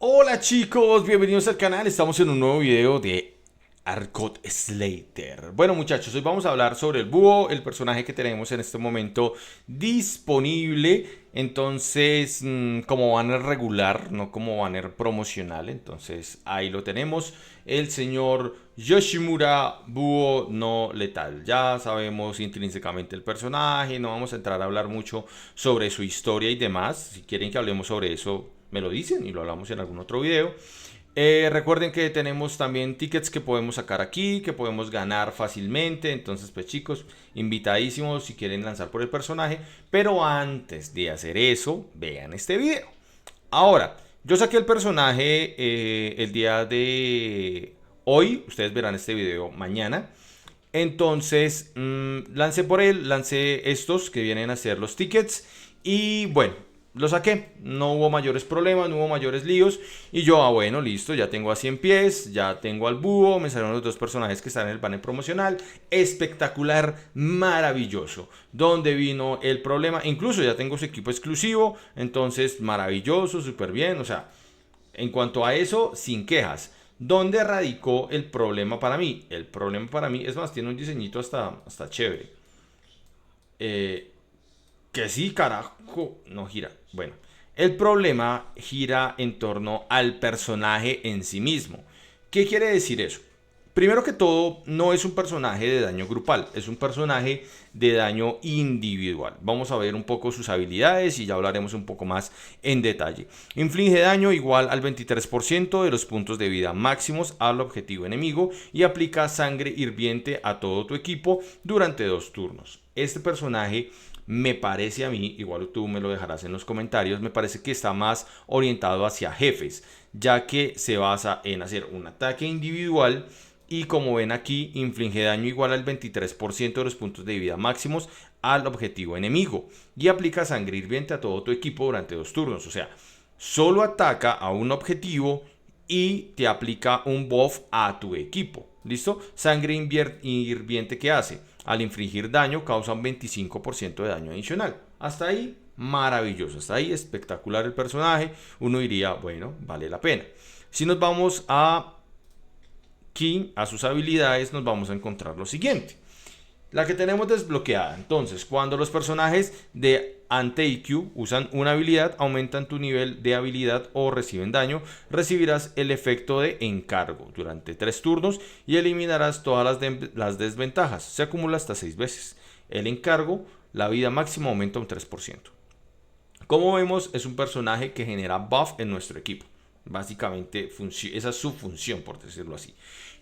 Hola chicos, bienvenidos al canal. Estamos en un nuevo video de Arcot Slater. Bueno muchachos, hoy vamos a hablar sobre el búho, el personaje que tenemos en este momento disponible. Entonces, como banner regular, no como banner promocional. Entonces ahí lo tenemos, el señor Yoshimura, búho no letal. Ya sabemos intrínsecamente el personaje, no vamos a entrar a hablar mucho sobre su historia y demás. Si quieren que hablemos sobre eso, me lo dicen y lo hablamos en algún otro video. Recuerden que tenemos también tickets que podemos sacar aquí, que podemos ganar fácilmente. Entonces, pues chicos, invitadísimos si quieren lanzar por el personaje. Pero antes de hacer eso, vean este video. Ahora, yo saqué el personaje el día de hoy. Ustedes verán este video mañana. Entonces, lancé por él, lancé estos que vienen a ser los tickets. Y bueno, lo saqué. No hubo mayores problemas, no hubo mayores líos. Y yo, bueno, listo, ya tengo a 100 pies, ya tengo al búho. Me salieron los dos personajes que están en el panel promocional. Espectacular, maravilloso. ¿Dónde vino el problema? Incluso ya tengo su equipo exclusivo. Entonces, maravilloso, súper bien. O sea, en cuanto a eso, sin quejas. ¿Dónde radicó el problema para mí? El problema para mí, es más, tiene un diseñito hasta chévere. Eh, que sí, carajo, no gira. Bueno, el problema gira en torno al personaje en sí mismo. ¿Qué quiere decir eso? Primero que todo, no es un personaje de daño grupal, es un personaje de daño individual. Vamos a ver un poco sus habilidades y ya hablaremos un poco más en detalle. Inflige daño igual al 23% de los puntos de vida máximos al objetivo enemigo y aplica sangre hirviente a todo tu equipo durante 2 turnos. Este personaje me parece a mí, igual tú me lo dejarás en los comentarios, me parece que está más orientado hacia jefes, ya que se basa en hacer un ataque individual y, como ven aquí, inflige daño igual al 23% de los puntos de vida máximos al objetivo enemigo y aplica sangre hirviente a todo tu equipo durante 2 turnos. O sea, solo ataca a un objetivo y te aplica un buff a tu equipo. ¿Listo? Sangre hirviente, que hace al infligir daño causa un 25% de daño adicional. Hasta ahí maravilloso, hasta ahí espectacular el personaje. Uno diría, bueno, vale la pena. Si nos vamos aquí a sus habilidades, nos vamos a encontrar lo siguiente. La que tenemos desbloqueada. Entonces, cuando los personajes de Ante-IQ usan una habilidad, aumentan tu nivel de habilidad o reciben daño, recibirás el efecto de encargo durante 3 turnos y eliminarás todas las desventajas. Se acumula hasta 6 veces. El encargo, la vida máxima aumenta un 3%. Como vemos, es un personaje que genera buff en nuestro equipo. Básicamente, esa es su función, por decirlo así.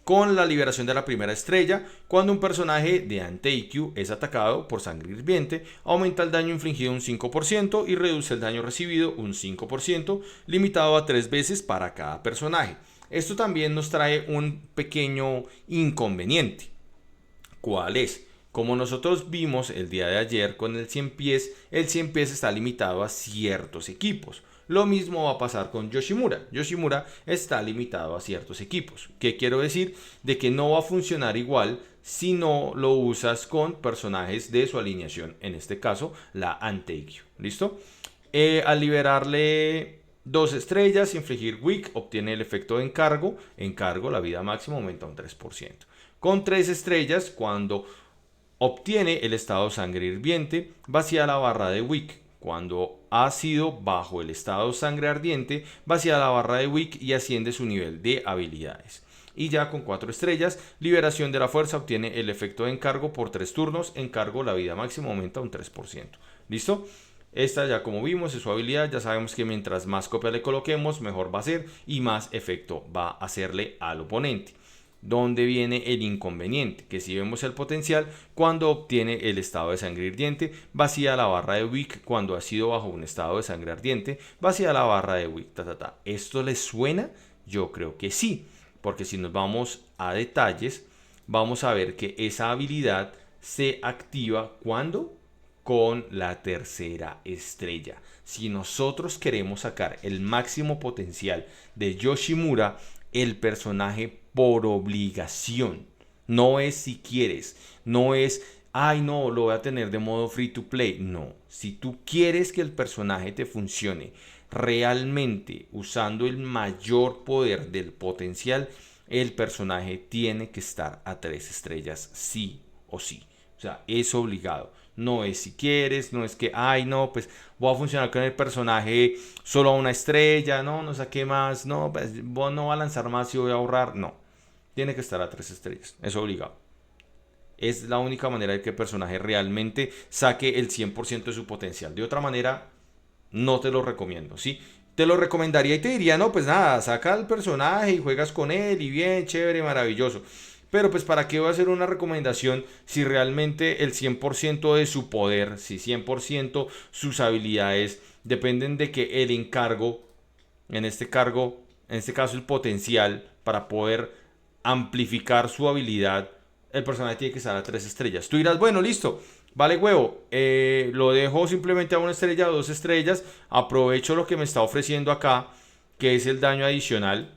Con la liberación de la primera estrella, cuando un personaje de Ante-IQ es atacado por sangre hirviente, aumenta el daño infligido un 5% y reduce el daño recibido un 5%, limitado a 3 veces para cada personaje. Esto también nos trae un pequeño inconveniente. ¿Cuál es? Como nosotros vimos el día de ayer con el 100 pies está limitado a ciertos equipos. Lo mismo va a pasar con Yoshimura. Yoshimura está limitado a ciertos equipos. ¿Qué quiero decir? De que no va a funcionar igual si no lo usas con personajes de su alineación. En este caso, la Ante-IQ. ¿Listo? Al liberarle 2 estrellas, infligir Weak, obtiene el efecto de encargo. Encargo, la vida máxima aumenta un 3%. Con 3 estrellas, cuando obtiene el estado sangre hirviente, vacía la barra de Weak. Cuando ha sido bajo el estado sangre ardiente, vacía la barra de Weak y asciende su nivel de habilidades. Y ya con 4 estrellas, liberación de la fuerza, obtiene el efecto de encargo por 3 turnos. Encargo, la vida máxima aumenta un 3%. ¿Listo? Esta, ya como vimos, es su habilidad. Ya sabemos que mientras más copia le coloquemos, mejor va a ser y más efecto va a hacerle al oponente. ¿Dónde viene el inconveniente? Que si vemos el potencial, cuando obtiene el estado de sangre ardiente, vacía la barra de Weak. Cuando ha sido bajo un estado de sangre ardiente, vacía la barra de Weak. ¿Esto les suena? Yo creo que sí, porque si nos vamos a detalles, vamos a ver que esa habilidad se activa cuando con la tercera estrella. Si nosotros queremos sacar el máximo potencial de Yoshimura, el personaje por obligación, no es si quieres, no es, ay no, lo voy a tener de modo free to play, no, si tú quieres que el personaje te funcione realmente usando el mayor poder del potencial, el personaje tiene que estar a 3 estrellas sí o sí. O sea, es obligado. No es si quieres, no es que, ay, no, pues voy a funcionar con el personaje solo a 1 estrella, no saqué más, no, pues no voy a lanzar más y voy a ahorrar. No, tiene que estar a 3 estrellas, es obligado. Es la única manera de que el personaje realmente saque el 100% de su potencial. De otra manera, no te lo recomiendo, ¿sí? Te lo recomendaría y te diría, no, pues nada, saca al personaje y juegas con él y bien, chévere, maravilloso. Pero pues para qué voy a hacer una recomendación si realmente el 100% de su poder, si 100% sus habilidades dependen de que el encargo, en este caso el potencial para poder amplificar su habilidad, el personaje tiene que estar a 3 estrellas. Tú dirás, bueno, listo, vale huevo, lo dejo simplemente a 1 estrella o 2 estrellas, aprovecho lo que me está ofreciendo acá, que es el daño adicional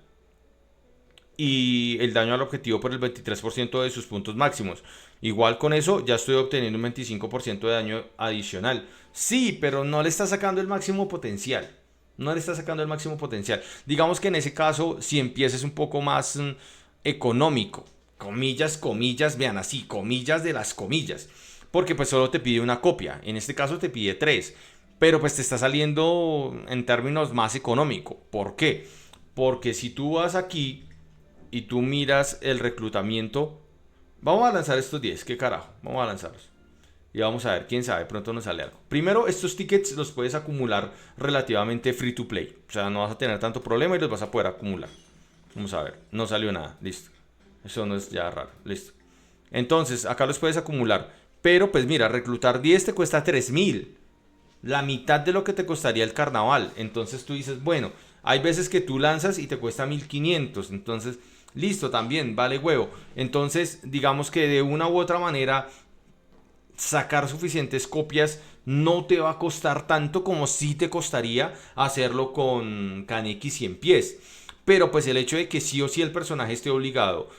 y el daño al objetivo por el 23% de sus puntos máximos. Igual con eso ya estoy obteniendo un 25% de daño adicional. Sí, pero no le está sacando el máximo potencial. No le está sacando el máximo potencial. Digamos que en ese caso, si empieces un poco más económico, comillas, comillas, vean así, comillas de las comillas, porque pues solo te pide una copia, en este caso te pide 3, pero pues te está saliendo en términos más económico. ¿Por qué? Porque si tú vas aquí y tú miras el reclutamiento, vamos a lanzar estos 10, qué carajo, vamos a lanzarlos. Y vamos a ver, quién sabe, pronto nos sale algo. Primero, estos tickets los puedes acumular relativamente free to play. O sea, no vas a tener tanto problema y los vas a poder acumular. Vamos a ver, no salió nada, listo. Eso no es ya raro, listo. Entonces, acá los puedes acumular. Pero pues mira, reclutar 10 te cuesta 3.000. La mitad de lo que te costaría el carnaval. Entonces tú dices, bueno, hay veces que tú lanzas y te cuesta 1.500. Entonces, listo, también vale huevo. Entonces, digamos que de una u otra manera sacar suficientes copias no te va a costar tanto como si te costaría hacerlo con Kaneki 100 pies. Pero pues el hecho de que sí o sí el personaje esté obligado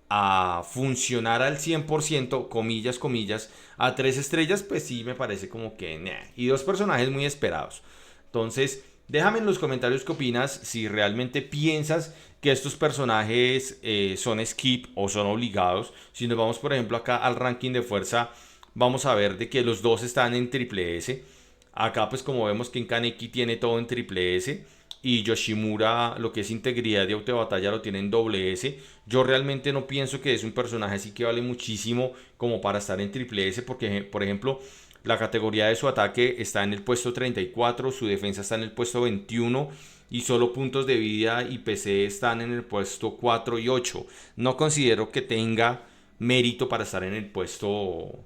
a funcionar al 100%, comillas, comillas, a 3 estrellas, pues sí me parece como que nah. Y 2 personajes muy esperados. Entonces, déjame en los comentarios qué opinas, si realmente piensas que estos personajes son skip o son obligados. Si nos vamos por ejemplo acá al ranking de fuerza, vamos a ver de que los dos están en triple S. Acá pues como vemos que en Kaneki tiene todo en triple S y Yoshimura lo que es integridad y auto de batalla lo tiene en doble S. Yo realmente no pienso que es un personaje así que vale muchísimo como para estar en triple S, porque por ejemplo la categoría de su ataque está en el puesto 34, su defensa está en el puesto 21 y solo puntos de vida y PC están en el puesto 4 y 8. No considero que tenga mérito para estar en el puesto,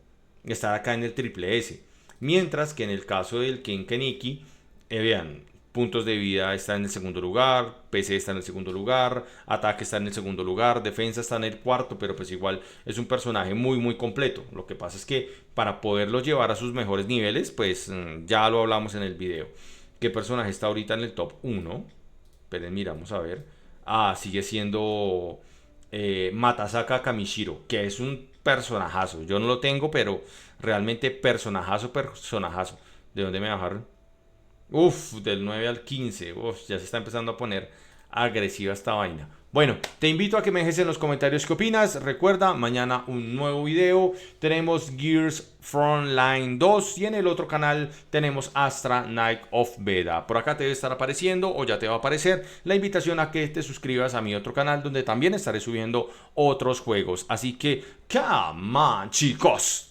estar acá en el triple S. Mientras que en el caso del Ken Kaneki, vean, puntos de vida está en el segundo lugar, PC está en el segundo lugar, ataque está en el segundo lugar, defensa está en el cuarto, pero pues igual es un personaje muy muy completo. Lo que pasa es que para poderlo llevar a sus mejores niveles, pues ya lo hablamos en el video. ¿Qué personaje está ahorita en el top 1? Pero miramos a ver. Ah, sigue siendo Matasaka Kamishiro, que es un personajazo. Yo no lo tengo, pero realmente personajazo, personajazo. ¿De dónde me bajaron? Uf, del 9 al 15. Uf, ya se está empezando a poner agresiva esta vaina. Bueno, te invito a que me dejes en los comentarios qué opinas. Recuerda, mañana un nuevo video. Tenemos Gears Frontline 2 y en el otro canal tenemos Astra Night of Beta. Por acá te debe estar apareciendo o ya te va a aparecer la invitación a que te suscribas a mi otro canal donde también estaré subiendo otros juegos. Así que, come on, chicos.